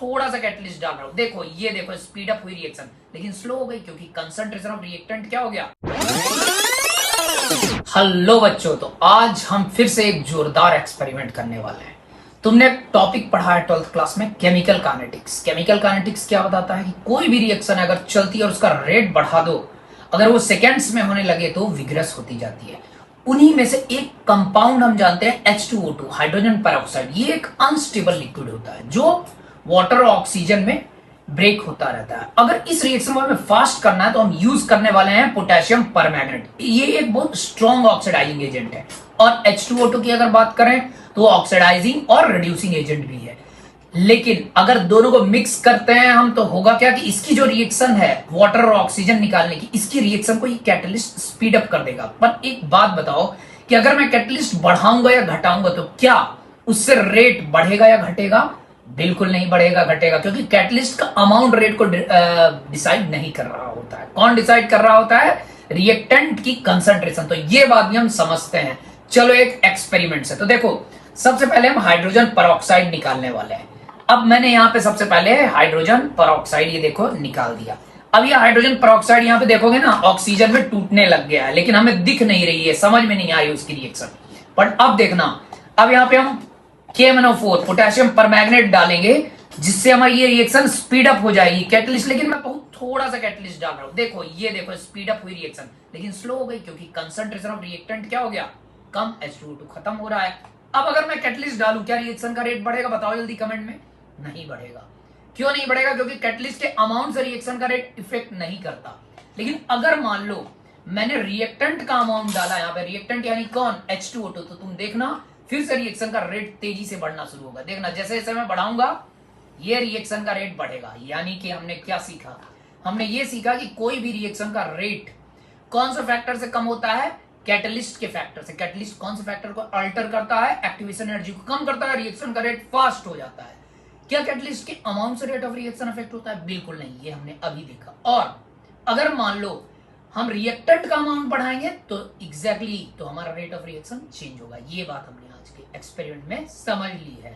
थोड़ा सा कैटलिस्ट डाल रहा हूं, देखो ये देखो स्पीड अप हुई रिएक्शन, लेकिन स्लो हो गई क्योंकि कंसंट्रेशन ऑफ रिएक्टेंट क्या हो गया। हेलो बच्चों, तो आज हम फिर से एक जोरदार एक्सपेरिमेंट करने वाले हैं। तुमने एक टॉपिक पढ़ा है 12th क्लास में, केमिकल काइनेटिक्स। केमिकल काइनेटिक्स क्या बताता है कि कोई भी रिएक्शन अगर चलती है और उसका रेट बढ़ा दो, अगर वो सेकेंड्स में होने लगे तो विग्रस होती जाती है। उन्हीं में से एक कंपाउंड हम जानते हैं H2O2, हाइड्रोजन पेरोक्साइड। ये एक अनस्टेबल लिक्विड होता है जो वाटर और ऑक्सीजन में ब्रेक होता रहता है। अगर इस रिएक्शन को हमें फास्ट करना है तो हम यूज करने वाले हैं पोटेशियम परमैंगनेट। ये एक बहुत स्ट्रॉन्ग ऑक्सीडाइजिंग एजेंट है। और H2O2 की अगर बात करें तो ऑक्सीडाइजिंग और रिड्यूसिंग एजेंट भी है। लेकिन अगर दोनों को मिक्स करते हैं हम तो होगा क्या कि इसकी जो रिएक्शन है वाटर और ऑक्सीजन निकालने की, इसकी रिएक्शन को ये कैटलिस्ट स्पीड अप कर देगा। पर एक बात बताओ कि अगर मैं कैटलिस्ट बढ़ाऊंगा या घटाऊंगा तो क्या उससे रेट बढ़ेगा या घटेगा? बिल्कुल नहीं बढ़ेगा घटेगा, क्योंकि कैटलिस्ट का अमाउंट रेट को डिसाइड नहीं कर रहा होता है। कौन डिसाइड कर रहा होता है? रिएक्टेंट की कंसंट्रेशन। तो ये बात भी हम समझते हैं। चलो एक एक्सपेरिमेंट से, तो देखो सबसे पहले हम हाइड्रोजन परऑक्साइड निकालने वाले हैं। अब मैंने यहाँ पे सबसे पहले हाइड्रोजन परऑक्साइड ये देखो निकाल दिया। अब ये हाइड्रोजन परऑक्साइड यहाँ पे देखोगे ना, ऑक्सीजन में टूटने लग गया है, लेकिन हमें दिख नहीं रही है, समझ में नहीं आ रही उसकी रिएक्शन। बट अब देखना, अब यहाँ पे हम KMnO4 पोटेशियम परमैंगनेट डालेंगे, जिससे हमारी ये रिएक्शन स्पीड अप हो जाएगी। कैटलिस्ट, लेकिन मैं बहुत थोड़ा सा कैटलिस्ट डाल रहा हूं, देखो ये देखो स्पीड अप हुई रिएक्शन, लेकिन स्लो हो गई क्योंकि कंसंट्रेशन ऑफ रिएक्टेंट क्या हो गया, कम, H2O2 खत्म हो रहा है। अब अगर मैं कैटलिस्ट डालूं, क्या रिएक्शन का रेट बढ़ेगा? बताओ जल्दी कमेंट में। नहीं बढ़ेगा। क्यों नहीं बढ़ेगा? क्योंकि कैटलिस्ट के अमाउंट से रिएक्शन का रेट इफेक्ट नहीं करता। लेकिन अगर मान लो मैंने रिएक्टेंट का अमाउंट डाला, यहाँ पे रिएक्टेंट यानी कौन, H2O2, तो तुम देखना फिर से रिएक्शन का रेट तेजी से बढ़ना शुरू होगा। देखना जैसे जैसे मैं बढ़ाऊंगा ये रिएक्शन का रेट बढ़ेगा। यानी कि हमने क्या सीखा? हमने ये सीखा कि कोई भी रिएक्शन का रेट कौन से फैक्टर से कम होता है? कैटलिस्ट के फैक्टर से। कैटलिस्ट कौन से फैक्टर को अल्टर करता है? एक्टिवेशन एनर्जी को कम करता है, रिएक्शन का रेट फास्ट हो जाता है। क्या कैटलिस्ट के अमाउंट से रेट ऑफ रिएक्शन अफेक्ट होता है? बिल्कुल नहीं, ये हमने अभी देखा। और अगर मान लो हम रिएक्टेंट का अमाउंट बढ़ाएंगे तो एग्जैक्टली तो हमारा रेट ऑफ रिएक्शन चेंज होगा। ये बात हमने आज के एक्सपेरिमेंट में समझ ली है।